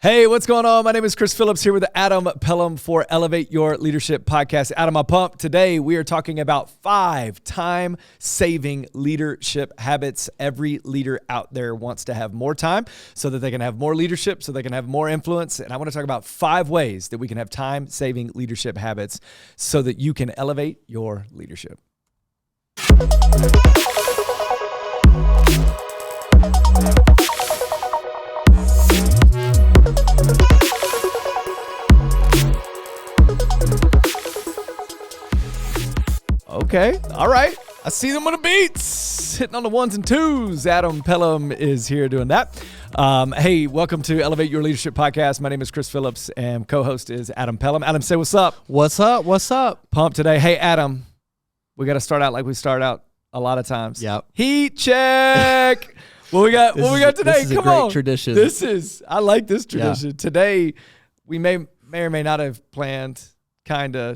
Hey, what's going on? My name is Chris Phillips here with Adam Pelham for Elevate Your Leadership Podcast. Adam, I'm pumped. Today, we are talking about 5 time-saving leadership habits. Every leader out there wants to have more time so that they can have more leadership, so they can have more influence. And I want to talk about 5 ways that we can have time-saving leadership habits so that you can elevate your leadership. Okay. All right. I see them on the beats, hitting on the 1s and 2s. Adam Pelham is here doing that. Hey, welcome to Elevate Your Leadership Podcast. My name is Chris Phillips, and co-host is Adam Pelham. Adam, say what's up. What's up? What's up? Pumped today. Hey, Adam, we got to start out like we start out a lot of times. Yep. Heat today? What we got today? This is Come a great on. Tradition. I like this tradition. Yeah. Today, we may or may not have planned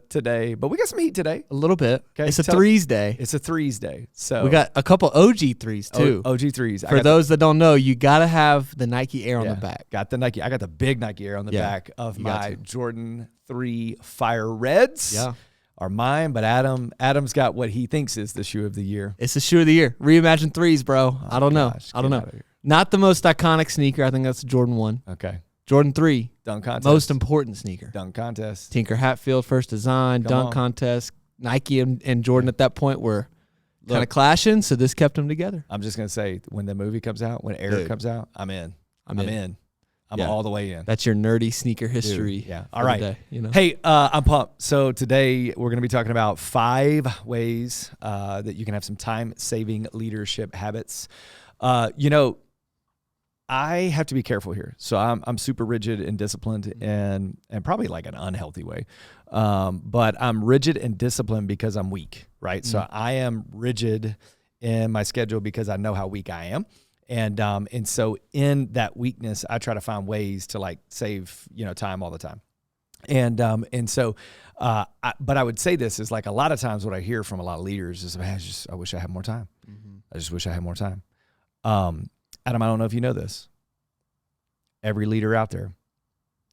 today, but we got some heat today. A little bit. Okay, It's a threes day. It's a threes day. So We got a couple OG threes too. OG threes. For those that don't know, you got to have the Nike Air on the back. Got the Nike. I got the big Nike Air on the back of you got my to. Jordan 3 Fire Reds. Yeah. Are mine, but Adam's got what he thinks is the shoe of the year. It's the shoe of the year. Reimagine threes, bro. I don't know. Gosh, I don't get know. outta here. Not the most iconic sneaker. I think that's Jordan 1. Okay. Jordan 3, Dunk contest. most important sneaker. Dunk contest. Tinker Hatfield, first design, Come dunk on. contest. Nike and Jordan at that point were kind of clashing, so this kept them together. I'm just gonna say, when the movie comes out, when Air Dude. comes out, I'm in. I'm in. I'm Yeah. all the way in. That's your nerdy sneaker history. Dude, yeah. for All the right. day, you know? Hey, I'm pumped. So today we're going to be talking about 5 ways that you can have some time-saving leadership habits. I have to be careful here. So I'm super rigid and disciplined, and probably like an unhealthy way. But I'm rigid and disciplined because I'm weak, right? So I am rigid in my schedule because I know how weak I am. And so in that weakness, I try to find ways to like save, time all the time. But I would say this is like a lot of times what I hear from a lot of leaders is, man, I wish I had more time. I just wish I had more time. Adam, I don't know if you know this. Every leader out there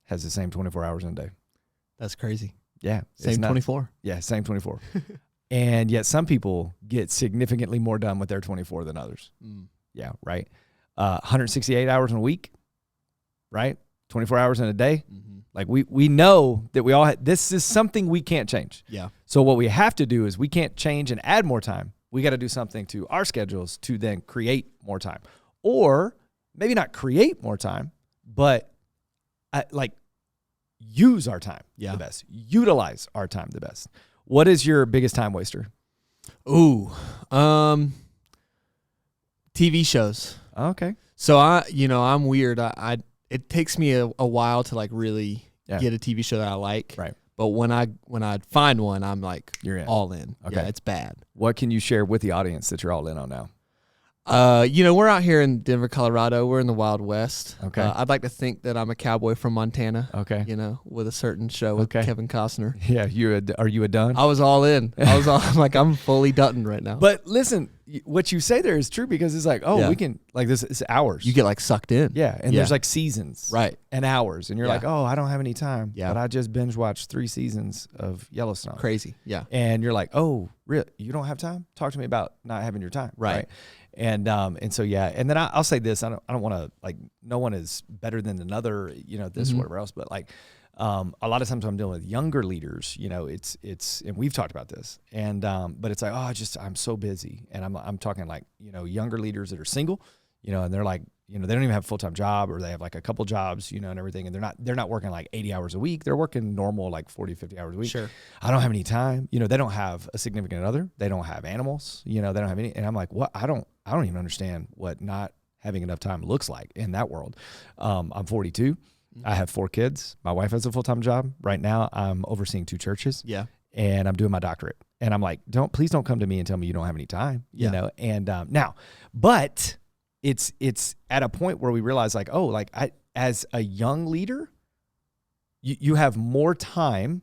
has the same 24 hours in a day. That's crazy. Yeah. Same 24. Yeah, same 24. And yet some people get significantly more done with their 24 than others. Yeah, right. 168 hours in a week, right? 24 hours in a day. Like we know that this is something we can't change. Yeah. So what we have to do is we can't change and add more time. We got to do something to our schedules to then create more time. Or maybe not create more time, but use our time the best. Utilize our time the best. What is your biggest time waster? Ooh. TV shows. Okay. So I'm weird. It takes me a while to like really get a TV show that I like. Right. But when I find one, I'm like You're in. all in. Okay. Yeah, it's bad. What can you share with the audience that you're all in on now? We're out here in Denver, Colorado. We're in the Wild West. Okay. I'd like to think that I'm a cowboy from Montana. Okay. With a certain show with Kevin Costner. Yeah. Are you a done? I was all in. I'm fully Dutton right now. But listen, what you say there is true because it's like, we can this is hours. You get like sucked in. Yeah. And there's like seasons. Right. And hours. And you're like, I don't have any time. Yeah. But I just binge watched 3 seasons of Yellowstone. Crazy. Yeah. And you're like, oh, really? You don't have time? Talk to me about not having your time. Right. And so and then I'll say this. I don't want to like, no one is better than another, this or whatever else. But like, a lot of times when I'm dealing with younger leaders, it's and we've talked about this. And but it's like, I'm so busy. And I'm talking like, younger leaders that are single, and they're like, they don't even have a full-time job, or they have like a couple jobs, and everything. And they're not working like 80 hours a week. They're working normal like 40, 50 hours a week. Sure. I don't have any time. They don't have a significant other. They don't have animals. They don't have any. And I'm like, what? I don't even understand what not having enough time looks like in that world. I'm 42. I have 4 kids. My wife has a full-time job. Right now, I'm overseeing 2 churches. Yeah. And I'm doing my doctorate. And I'm like, please don't come to me and tell me you don't have any time. You know. And now, but it's at a point where we realize like, as a young leader, you have more time.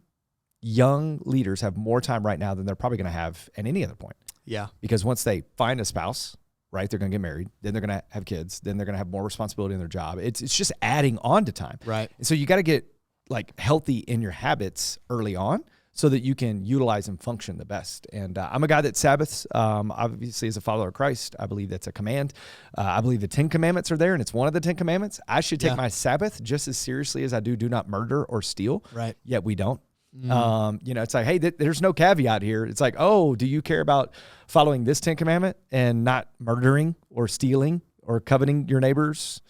Young leaders have more time right now than they're probably going to have at any other point. Yeah. Because once they find a spouse, right? They're going to get married, then they're going to have kids, then they're going to have more responsibility in their job. It's just adding on to time. Right. And so you got to get like healthy in your habits early on so that you can utilize and function the best. And I'm a guy that Sabbaths, obviously as a follower of Christ, I believe that's a command. I believe the 10 commandments are there, and it's one of the 10 commandments. I should take my Sabbath just as seriously as I do not murder or steal. Right. Yet we don't. It's like, hey, there's no caveat here. It's like, oh, do you care about following this 10 commandment and not murdering or stealing or coveting your neighbor's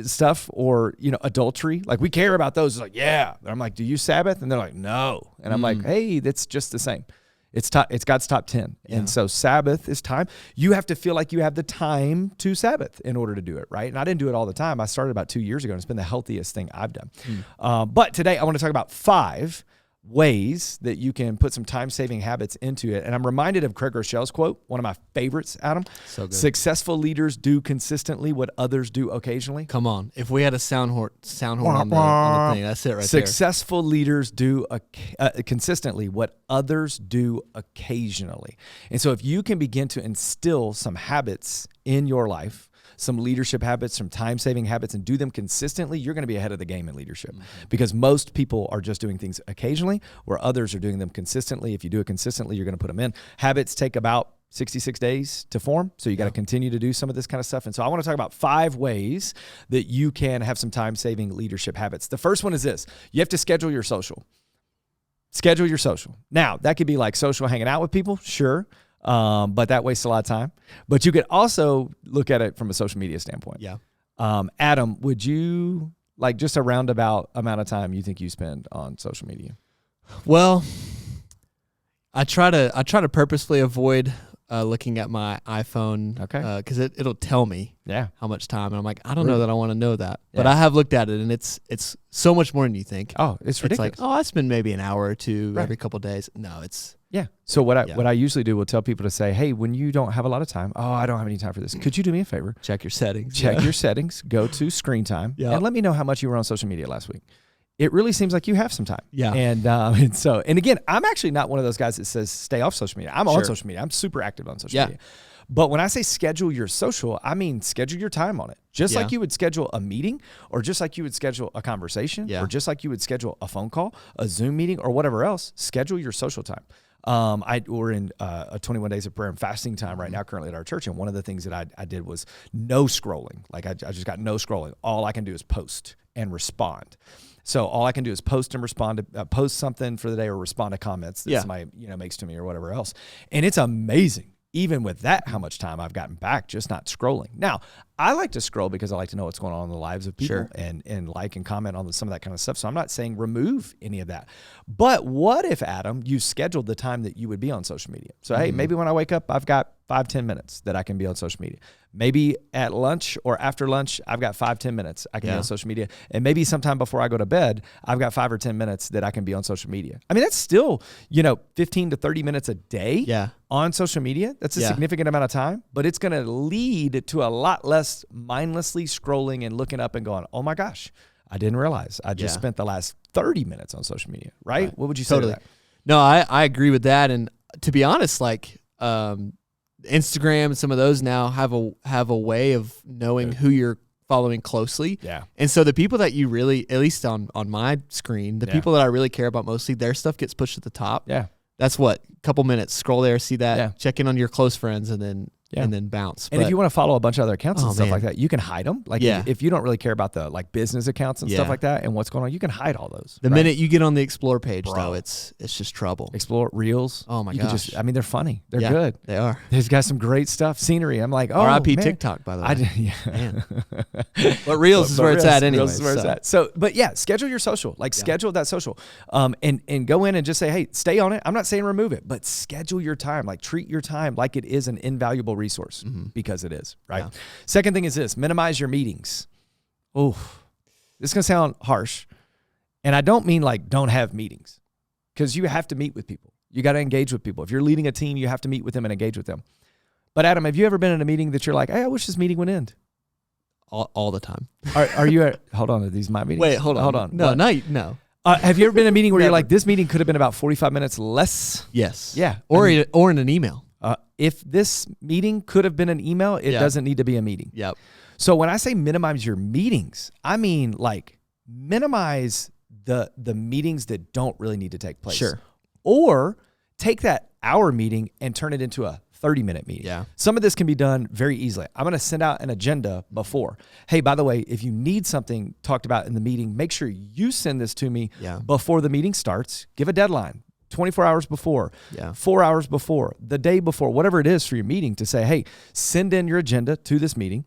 stuff, or, adultery? Like, we care about those. It's like, yeah. And I'm like, do you Sabbath? And they're like, no. And I'm like, hey, that's just the same. It's God's top 10. Yeah. And so Sabbath is time. You have to feel like you have the time to Sabbath in order to do it, right? And I didn't do it all the time. I started about 2 years ago, and it's been the healthiest thing I've done. But today I want to talk about 5 ways that you can put some time-saving habits into it. And I'm reminded of Craig Rochell's quote, one of my favorites, Adam. So good. Successful leaders do consistently what others do occasionally. Come on. If we had a sound horn on the thing, that's it right Successful leaders do consistently what others do occasionally. And so if you can begin to instill some habits in your life, some leadership habits, some time-saving habits, and do them consistently, you're going to be ahead of the game in leadership. Because most people are just doing things occasionally, where others are doing them consistently. If you do it consistently, you're going to put them in. Habits take about 66 days to form, so you got to continue to do some of this kind of stuff. And so I want to talk about 5 ways that you can have some time-saving leadership habits. The first one is this. You have to schedule your social. Schedule your social. Now, that could be like social hanging out with people, sure. But that wastes a lot of time. But you could also look at it from a social media standpoint. Yeah. Adam, would you like just a roundabout amount of time you think you spend on social media? Well, I try to purposefully avoid looking at my iPhone. Okay. Because it'll tell me how much time, and I'm like, I don't know that I want to know that. But I have looked at it, and it's so much more than you think. Oh, it's ridiculous. It's like, I spend maybe an hour or two every couple of days. No, it's. Yeah. So what I usually do will tell people to say, hey, when you don't have a lot of time, I don't have any time for this. Could you do me a favor? Check your settings. Check your settings. Go to screen time and let me know how much you were on social media last week. It really seems like you have some time. Yeah. And again, I'm actually not one of those guys that says stay off social media. I'm on social media. I'm super active on social media. But when I say schedule your social, I mean schedule your time on it. Just like you would schedule a meeting, or just like you would schedule a conversation, or just like you would schedule a phone call, a Zoom meeting, or whatever else, schedule your social time. We're in a 21 days of prayer and fasting time right now currently at our church. And one of the things that I did was no scrolling. Like I just got no scrolling. All I can do is post and respond. So all I can do is post and respond to post something for the day, or respond to comments that somebody makes to me, or whatever else. And it's amazing, even with that, how much time I've gotten back just not scrolling. Now, I like to scroll because I like to know what's going on in the lives of people and like and comment on some of that kind of stuff. So I'm not saying remove any of that. But what if, Adam, you scheduled the time that you would be on social media? So, hey, maybe when I wake up, I've got 5-10 minutes that I can be on social media. Maybe at lunch or after lunch, I've got 5-10 minutes I can be on social media. And maybe sometime before I go to bed, I've got 5 or 10 minutes that I can be on social media. I mean, that's still, 15 to 30 minutes a day on social media. That's a significant amount of time, but it's going to lead to a lot less mindlessly scrolling and looking up and going, oh my gosh, I didn't realize I just spent the last 30 minutes on social media, right? What would you say to that? No, I agree with that. And to be honest, like, Instagram and some of those now have a way of knowing who you're following closely. Yeah. And so the people that you really, at least on my screen, the people that I really care about mostly, their stuff gets pushed at the top. Yeah. That's what, a couple minutes, scroll there, see that, check in on your close friends, and then bounce. And if you want to follow a bunch of other accounts and stuff like that, you can hide them. Like if you don't really care about the business accounts and stuff like that and what's going on, you can hide all those. The minute you get on the Explore page, though, it's just trouble. Explore Reels. Oh my gosh. They're funny. They're good. They are. There's got some great stuff. Scenery. I'm like, R.I.P. TikTok, by the way. But Reels is where it's at anyway. Reels is where it's at. So, but schedule your social. Schedule that social. And go in and just say, hey, stay on it. I'm not saying remove it, but schedule your time. Treat your time like it is an invaluable resource. Because it is, right? Yeah. Second thing is this: minimize your meetings. Oh, this is going to sound harsh. And I don't mean don't have meetings, because you have to meet with people. You got to engage with people. If you're leading a team, you have to meet with them and engage with them. But Adam, have you ever been in a meeting that you're like, hey, I wish this meeting would end? All the time. Are you hold on, are these my meetings? Wait, hold on. No. Have you ever been in a meeting where you're like, this meeting could have been about 45 minutes less? Yes. Yeah. Or in an email. if this meeting could have been an email, it doesn't need to be a meeting. Yep. So when I say minimize your meetings, I mean like minimize the meetings that don't really need to take place. Sure. Or take that hour meeting and turn it into a 30-minute meeting. Yeah. Some of this can be done very easily. I'm going to send out an agenda before. Hey, by the way, if you need something talked about in the meeting, make sure you send this to me before the meeting starts. Give a deadline. 24 hours before, 4 hours before, the day before, whatever it is for your meeting, to say, hey, send in your agenda to this meeting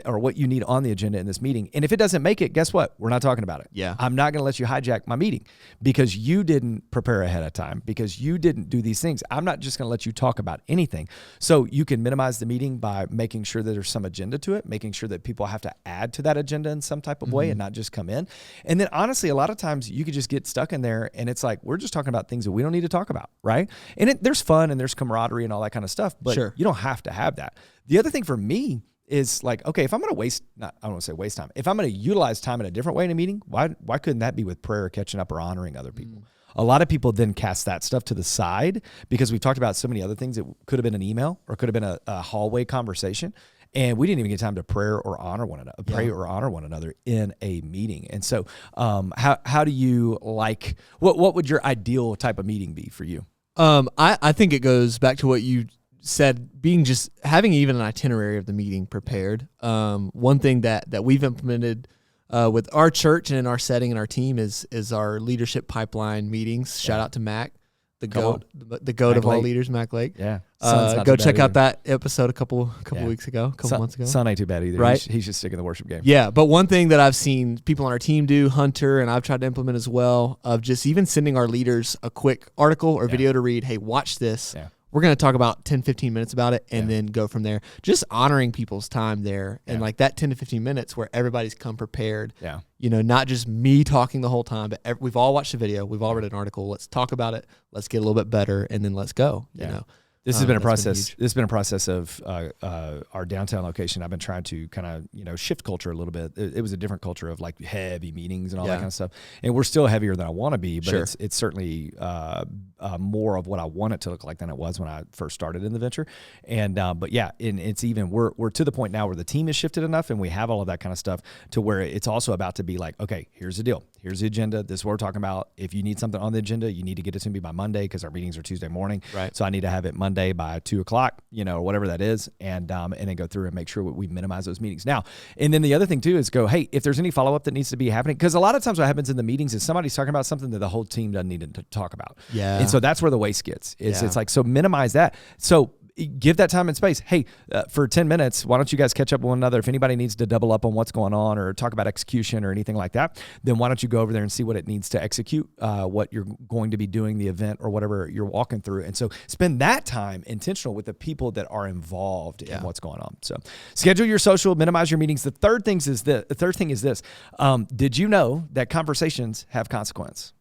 or what you need on the agenda in this meeting. And if it doesn't make it, guess what? We're not talking about it. Yeah. I'm not going to let you hijack my meeting because you didn't prepare ahead of time, because you didn't do these things. I'm not just going to let you talk about anything. So you can minimize the meeting by making sure that there's some agenda to it, making sure that people have to add to that agenda in some type of way and not just come in. And then honestly, a lot of times you could just get stuck in there and it's like, we're just talking about things that we don't need to talk about, right? And there's fun and there's camaraderie and all that kind of stuff, but you don't have to have that. The other thing for me is like, okay, if I'm going to I don't want to say waste time. If I'm going to utilize time in a different way in a meeting, why couldn't that be with prayer, catching up, or honoring other people? A lot of people then cast that stuff to the side because we've talked about so many other things that could have been an email or could have been a hallway conversation. And we didn't even get time to pray or honor one another in a meeting. And so how do you like, what would your ideal type of meeting be for you? I think it goes back to what you said, having even an itinerary of the meeting prepared. One thing that we've implemented with our church and in our setting and our team is our leadership pipeline meetings. Shout out to Mac, the goat of all leaders, Mac Lake. Yeah. Go check out that episode a couple weeks ago, months ago. Son ain't too bad either. Right? He's just sticking the worship game. Yeah, but one thing that I've seen people on our team do, Hunter, and I've tried to implement as well, of just even sending our leaders a quick article or video to read. Hey, watch this. Yeah. We're going to talk about 10, 15 minutes about it and then go from there. Just honoring people's time there. And like that 10 to 15 minutes where everybody's come prepared. Yeah. You know, not just me talking the whole time, but we've all watched the video. We've all read an article. Let's talk about it. Let's get a little bit better and then let's go. You know. This has been a process. This has been a process of our downtown location. I've been trying to kind of shift culture a little bit. It was a different culture of like heavy meetings and all that kind of stuff. And we're still heavier than I want to be, but it's certainly more of what I want it to look like than it was when I first started in the venture. And but yeah, and it's even we're to the point now where the team has shifted enough and we have all of that kind of stuff to where it's also about to be like, okay, here's the deal. Here's the agenda. This is what we're talking about. If you need something on the agenda, you need to get it to me by Monday because our meetings are Tuesday morning. Right. So I need to have it Monday by 2:00, or whatever that is, and then go through and make sure we minimize those meetings. Now, and then the other thing too is go, hey, if there's any follow up that needs to be happening, because a lot of times what happens in the meetings is somebody's talking about something that the whole team doesn't need to talk about. Yeah. And so that's where the waste gets. It's like, so minimize that. So give that time and space. Hey, for 10 minutes, why don't you guys catch up with one another? If anybody needs to double up on what's going on or talk about execution or anything like that, then why don't you go over there and see what it needs to execute, what you're going to be doing, the event or whatever you're walking through. And so spend that time intentional with the people that are involved in what's going on. So schedule your social, minimize your meetings. The third thing is this. Did you know that conversations have consequence?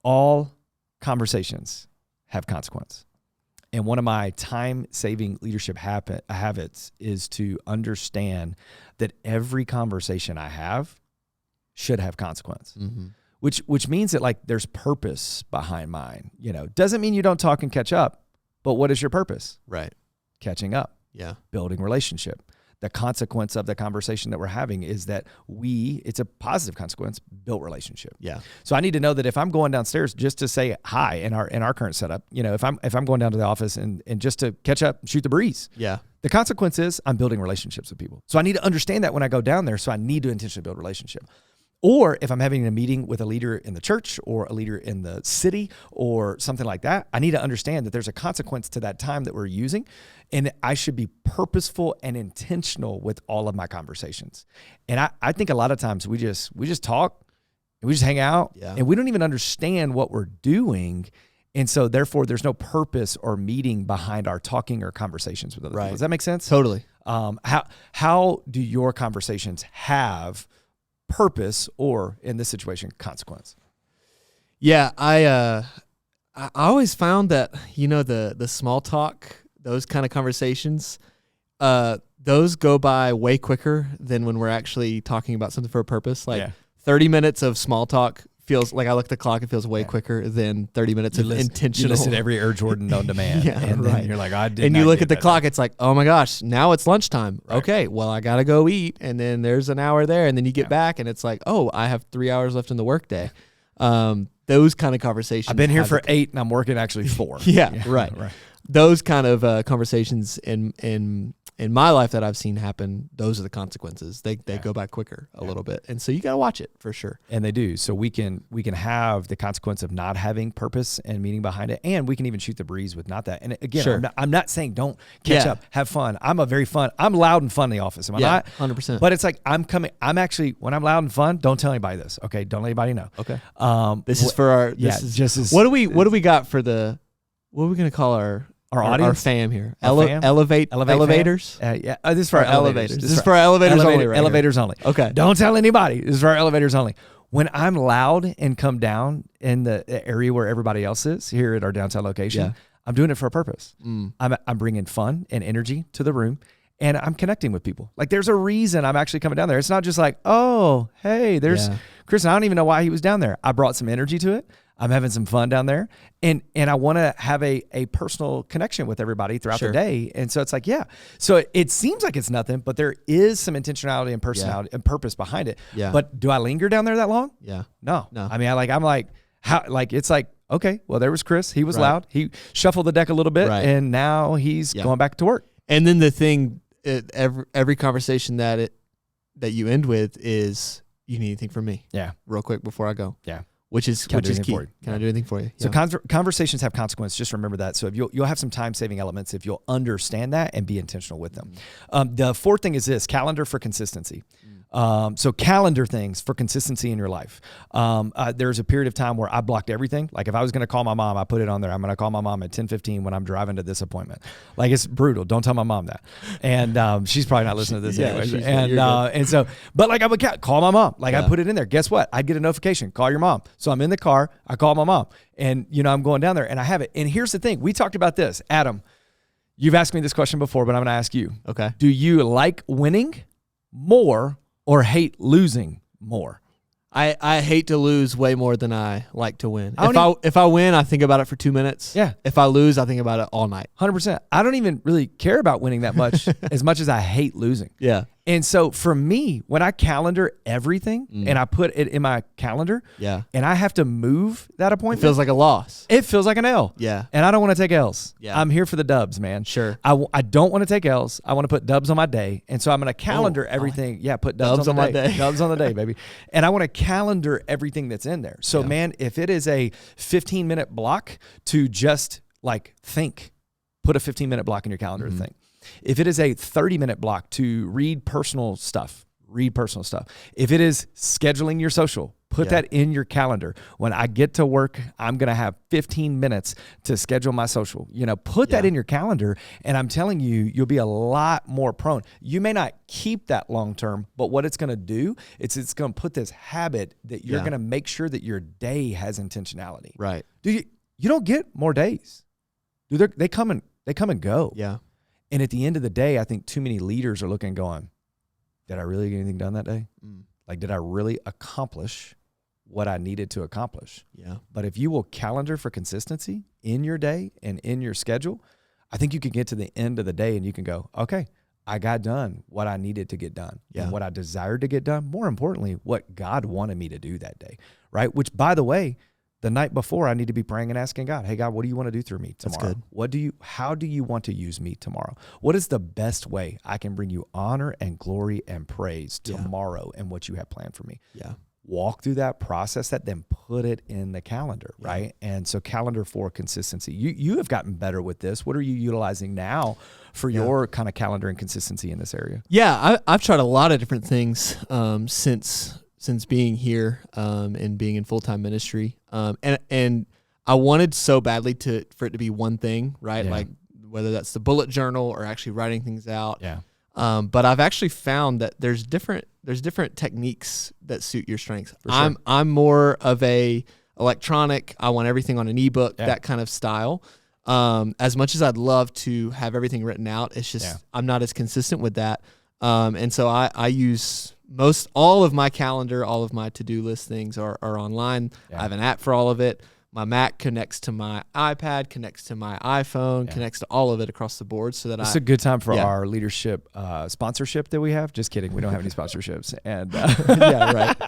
All conversations have consequence. And one of my time-saving leadership habits is to understand that every conversation I have should have consequence, which means that like there's purpose behind mine. Doesn't mean you don't talk and catch up, but what is your purpose? Right. Catching up. Yeah. Building relationship. The consequence of the conversation that we're having is that it's a positive consequence, built relationship. Yeah. So I need to know that if I'm going downstairs just to say hi in our current setup, if I'm going down to the office and just to catch up, shoot the breeze. Yeah. The consequence is I'm building relationships with people. So I need to understand that when I go down there. So I need to intentionally build relationship. Or if I'm having a meeting with a leader in the church or a leader in the city or something like that, I need to understand that there's a consequence to that time that we're using, and I should be purposeful and intentional with all of my conversations. And I think a lot of times we just talk and we just hang out and we don't even understand what we're doing. And so therefore there's no purpose or meaning behind our talking or conversations with other people. Does that make sense? Totally. How do your conversations have purpose or, in this situation, consequence? Yeah, I always found that the small talk, those kind of conversations, those go by way quicker than when we're actually talking about something for a purpose. 30 minutes of small talk feels like I look at the clock. It feels way quicker than 30 minutes of intentional. You listen to every Air Jordan known demand. And then you're like, I did. And you look at the clock. It's like, oh my gosh, now it's lunchtime. Right. Okay, well I gotta go eat, and then there's an hour there, and then you get back, and it's like, oh, I have 3 hours left in the workday. Those kind of conversations. I've been here for 8, and I'm working actually 4. Right. Those kind of conversations in my life that I've seen happen, those are the consequences. They go back quicker a little bit. And so you got to watch it for sure. And they do. So we can have the consequence of not having purpose and meaning behind it. And we can even shoot the breeze with not that. And again, I'm not saying don't catch up, have fun. I'm loud and fun in the office. Am I not? 100%. But it's like, when I'm loud and fun, don't tell anybody this. Okay. Don't let anybody know. Okay. This is for our, what do we got for what are we going to call our audience? Our fam here. Elevators? This is for our elevators. This is for our elevators only, right? Elevators only. Okay. Don't tell anybody. This is for our elevators only. When I'm loud and come down in the area where everybody else is here at our downtown location, I'm doing it for a purpose. I'm bringing fun and energy to the room, and I'm connecting with people. Like, there's a reason I'm actually coming down there. It's not just like, oh, hey, there's Chris. I don't even know why he was down there. I brought some energy to it. I'm having some fun down there, and I want to have a personal connection with everybody throughout the day. And so it's like, so it seems like it's nothing, but there is some intentionality and personality and purpose behind it. Yeah. But do I linger down there that long? Yeah. No. I mean, it's like, okay, well, there was Chris. He was loud. He shuffled the deck a little bit, and now he's going back to work. And then the thing, every conversation that you end with is, you need anything from me? Yeah. Real quick before I go. Yeah. Which is key. Can I do anything for you? So conversations have consequence. Just remember that. So if you'll have some time-saving elements if you'll understand that and be intentional with them. The fourth thing is this: calendar for consistency. So calendar things for consistency in your life. There's a period of time where I blocked everything. Like, if I was going to call my mom, I put it on there. I'm going to call my mom at 10:15 when I'm driving to this appointment. Like, it's brutal. Don't tell my mom that. And she's probably not listening to this anyway. And so, but like, I would call my mom. Like, I put it in there. Guess what? I'd get a notification. Call your mom. So I'm in the car. I call my mom, and I'm going down there, and I have it. And here's the thing: we talked about this, Adam. You've asked me this question before, but I'm going to ask you. Okay. Do you like winning more or hate losing more? I hate to lose way more than I like to win. If I win, I think about it for 2 minutes. Yeah. If I lose, I think about it all night. 100%. I don't even really care about winning that much as I hate losing. Yeah. And so for me, when I calendar everything and I put it in my calendar, and I have to move that appointment, it feels like a loss. It feels like an L. Yeah. And I don't want to take L's. Yeah. I'm here for the dubs, man. Sure. I don't want to take L's. I want to put dubs on my day. And so I'm going to calendar everything. Put dubs on my day. Dubs on the day, baby. And I want to calendar everything that's in there. So man, if it is a 15-minute block to just like think, put a 15-minute block in your calendar to think. If it is a 30-minute block to read personal stuff. If it is scheduling your social, put that in your calendar. When I get to work, I'm going to have 15 minutes to schedule my social. Put that in your calendar, and I'm telling you, you'll be a lot more prone. You may not keep that long term, but what it's going to do, it's going to put this habit that you're going to make sure that your day has intentionality. Right. You don't get more days. They come and go. Yeah. And at the end of the day, I think too many leaders are looking and going, did I really get anything done that day? Like, did I really accomplish what I needed to accomplish? Yeah. But if you will calendar for consistency in your day and in your schedule, I think you can get to the end of the day and you can go, okay, I got done what I needed to get done and what I desired to get done. More importantly, what God wanted me to do that day, right? Which, by the way, the night before, I need to be praying and asking God, hey, God, what do you want to do through me tomorrow? That's good. How do you want to use me tomorrow? What is the best way I can bring you honor and glory and praise tomorrow and what you have planned for me? Yeah. Walk through that, process that, then put it in the calendar, right? And so calendar for consistency. You have gotten better with this. What are you utilizing now for your kind of calendar and consistency in this area? Yeah, I've tried a lot of different things since being here and being in full-time ministry. And I wanted so badly for it to be one thing, right? Yeah. Like whether that's the bullet journal or actually writing things out. Yeah. But I've actually found that there's different techniques that suit your strengths. Sure. I'm more of a electronic, I want everything on an ebook, that kind of style. As much as I'd love to have everything written out, it's just I'm not as consistent with that. And so I use all of my calendar, all of my to-do list things are online. Yeah. I have an app for all of it. My Mac connects to my iPad, connects to my iPhone, connects to all of it across the board, so that it's a good time for our leadership sponsorship that we have. Just kidding, we don't have any sponsorships. And yeah, right.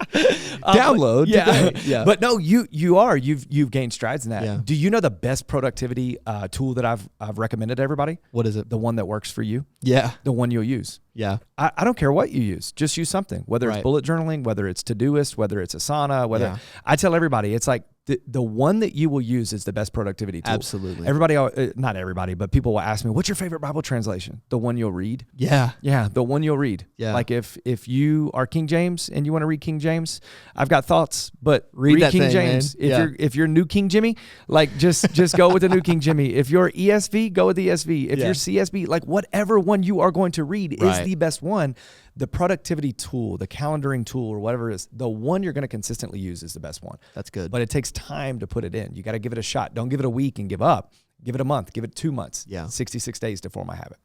Download. Yeah. But no, you've gained strides in that. Yeah. Do you know the best productivity tool that I've recommended to everybody? What is it? The one that works for you. Yeah. The one you'll use. Yeah. I don't care what you use. Just use something, whether it's bullet journaling, whether it's Todoist, whether it's Asana, I tell everybody, it's like the one that you will use is the best productivity tool. Absolutely. Everybody, not everybody, but people will ask me, what's your favorite Bible translation? The one you'll read. Yeah. Yeah. The one you'll read. Yeah. Like if you are King James and you want to read King James, I've got thoughts, but read that King thing, James. Man. If you're new King Jimmy, like just go with the new King Jimmy. If you're ESV, go with the ESV. If you're CSB, like whatever one you are going to read is the best one. The productivity tool, the calendaring tool, or whatever it is, the one you're going to consistently use is the best one. That's good. But it takes time to put it in. You got to give it a shot. Don't give it a week and give up. Give it a month. Give it 2 months. Yeah. 66 days to form a habit.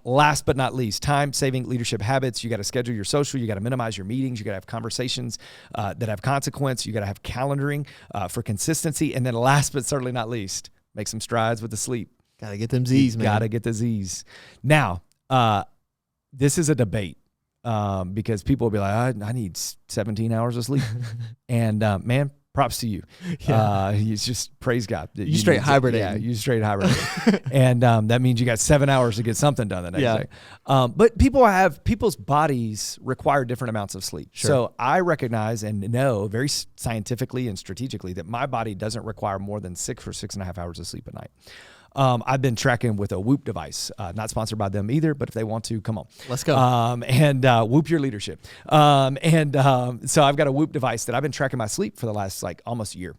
Last but not least, time-saving leadership habits. You got to schedule your social. You got to minimize your meetings. You got to have conversations that have consequence. You got to have calendaring for consistency. And then last but certainly not least, make some strides with the sleep. Got to get them Z's, man. Got to get the Z's. Now, this is a debate because people will be like, I need 17 hours of sleep. And man, props to you. You just praise God. You straight hibernate. Yeah, you straight hibernate. And that means you got 7 hours to get something done the next day. But people's bodies require different amounts of sleep. Sure. So I recognize and know very scientifically and strategically that my body doesn't require more than 6 or 6.5 hours of sleep a night. I've been tracking with a Whoop device, not sponsored by them either, but if they want to, come on. Let's go. And Whoop your leadership. So I've got a Whoop device that I've been tracking my sleep for the last almost a year.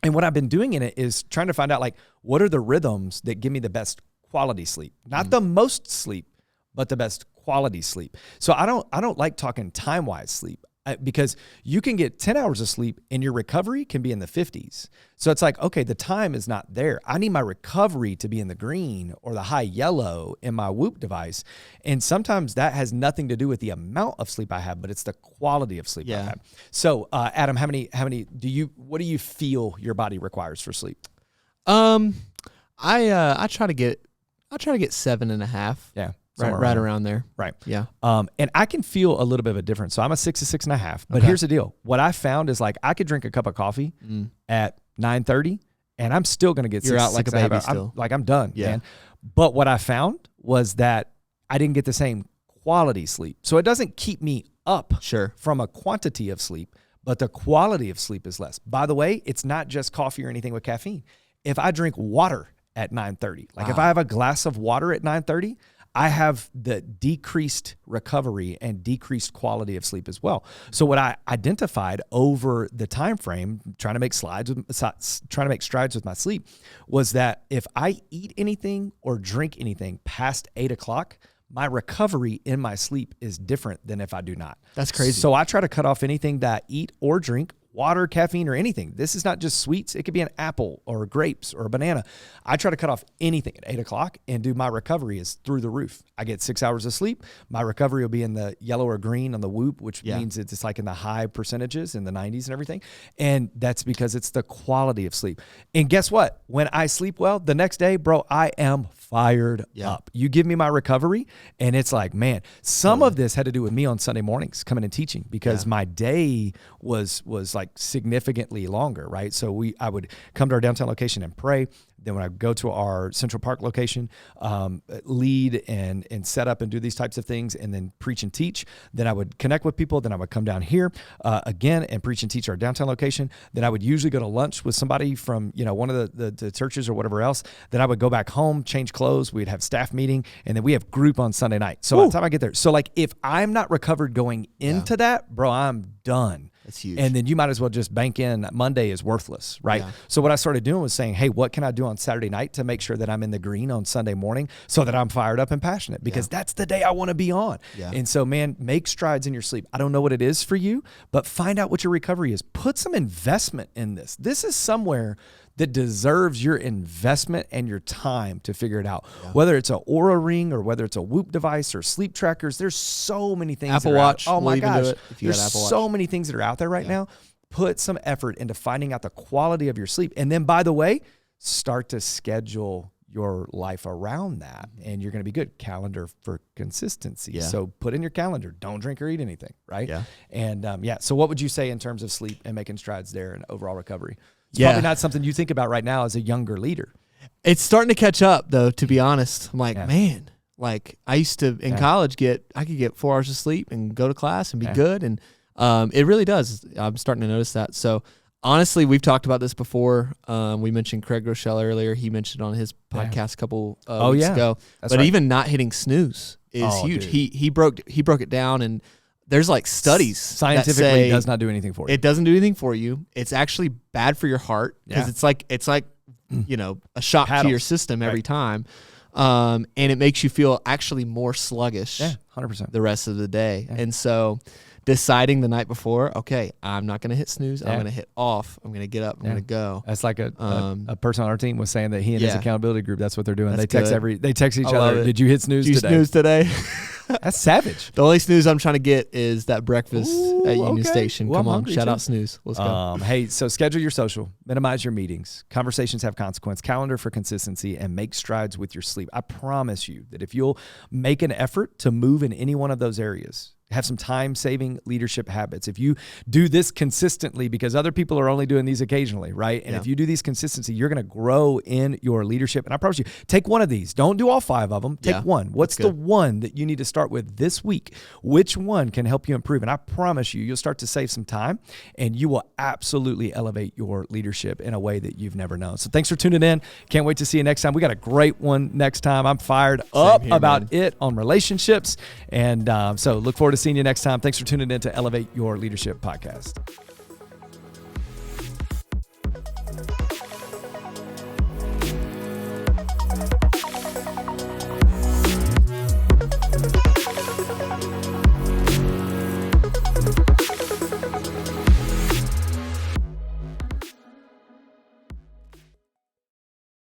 And what I've been doing in it is trying to find out what are the rhythms that give me the best quality sleep, not the most sleep, but the best quality sleep. So I don't like talking time-wise sleep. Because you can get 10 hours of sleep and your recovery can be in the 50s. So it's like, okay, the time is not there. I need my recovery to be in the green or the high yellow in my Whoop device. And sometimes that has nothing to do with the amount of sleep I have, but it's the quality of sleep I have. So Adam, what do you feel your body requires for sleep? I try to get 7.5. Yeah. Right around there. Right. Yeah. And I can feel a little bit of a difference. So I'm a 6 to 6.5. But here's the deal. What I found is I could drink a cup of coffee at 9:30 and I'm still going to get You're out like a baby still. I'm done, man. But what I found was that I didn't get the same quality sleep. So it doesn't keep me up from a quantity of sleep, but the quality of sleep is less. By the way, it's not just coffee or anything with caffeine. If I drink water at 9:30, if I have a glass of water at 9:30, I have the decreased recovery and decreased quality of sleep as well. So what I identified over the time frame, trying to make strides with my sleep, was that if I eat anything or drink anything past 8 o'clock, my recovery in my sleep is different than if I do not. That's crazy. So I try to cut off anything that I eat or drink, water, caffeine, or anything. This is not just sweets. It could be an apple or grapes or a banana. I try to cut off anything at 8 o'clock and do my recovery is through the roof. I get 6 hours of sleep. My recovery will be in the yellow or green on the Whoop, which means it's in the high percentages in the 90s and everything. And that's because it's the quality of sleep. And guess what? When I sleep well, the next day, bro, I am fired up. You give me my recovery and it's man, some of this had to do with me on Sunday mornings coming and teaching because my day was significantly longer, right? So I would come to our downtown location and pray. Then when I go to our Central Park location, lead and set up and do these types of things and then preach and teach. Then I would connect with people. Then I would come down here again and preach and teach our downtown location. Then I would usually go to lunch with somebody from one of the churches or whatever else. Then I would go back home, change clothes. We'd have staff meeting and then we have group on Sunday night. So by the time I get there, so if I'm not recovered going into that, bro, I'm done. That's huge. And then you might as well just bank in that Monday is worthless, right? Yeah. So what I started doing was saying, hey, what can I do on Saturday night to make sure that I'm in the green on Sunday morning so that I'm fired up and passionate because that's the day I want to be on. Yeah. And so, man, make strides in your sleep. I don't know what it is for you, but find out what your recovery is. Put some investment in this. This is somewhere that deserves your investment and your time to figure it out. Yeah. Whether it's an Oura Ring or whether it's a Whoop device or sleep trackers, there's so many things. Apple Watch. Oh my gosh. There's so many things that are out there right now. Put some effort into finding out the quality of your sleep. And then, by the way, start to schedule your life around that, and you're going to be good. Calendar for consistency. Yeah. So put in your calendar, don't drink or eat anything, right? Yeah. And so what would you say in terms of sleep and making strides there and overall recovery? It's probably not something you think about right now as a younger leader. It's starting to catch up, though, to be honest. I'm like, man, like I used to, in college, I could get 4 hours of sleep and go to class and be good. And it really does. I'm starting to notice that. So honestly, we've talked about this before. We mentioned Craig Rochelle earlier. He mentioned on his podcast a couple weeks ago. That's but even not hitting snooze is huge. Dude. He broke it down, and there's like studies scientifically that say does not do anything for you. It doesn't do anything for you. It's actually bad for your heart because it's like a shock to your system every time. And it makes you feel actually more sluggish 100% the rest of the day. And so deciding the night before, okay, I'm not going to hit snooze. I'm going to hit off. I'm going to get up. I'm going to go. That's like a person on our team was saying that he and his accountability group, that's what they're doing. They text each other. Did you hit snooze today? Did you snooze today? That's savage. The only snooze I'm trying to get is that breakfast at Union Station. Come on, shout out snooze. Let's go. Hey, so schedule your social, minimize your meetings, conversations have consequence, calendar for consistency, and make strides with your sleep. I promise you that if you'll make an effort to move in any one of those areas, have some time-saving leadership habits. If you do this consistently, because other people are only doing these occasionally, right? And if you do these consistency, you're going to grow in your leadership. And I promise you, take one of these. Don't do all 5 of them. Take one. What's the one that you need to start with this week? Which one can help you improve? And I promise you, you'll start to save some time, and you will absolutely elevate your leadership in a way that you've never known. So thanks for tuning in. Can't wait to see you next time. We got a great one next time. I'm fired up about it on relationships. And so look forward to seeing you next time. Thanks for tuning in to Elevate Your Leadership Podcast.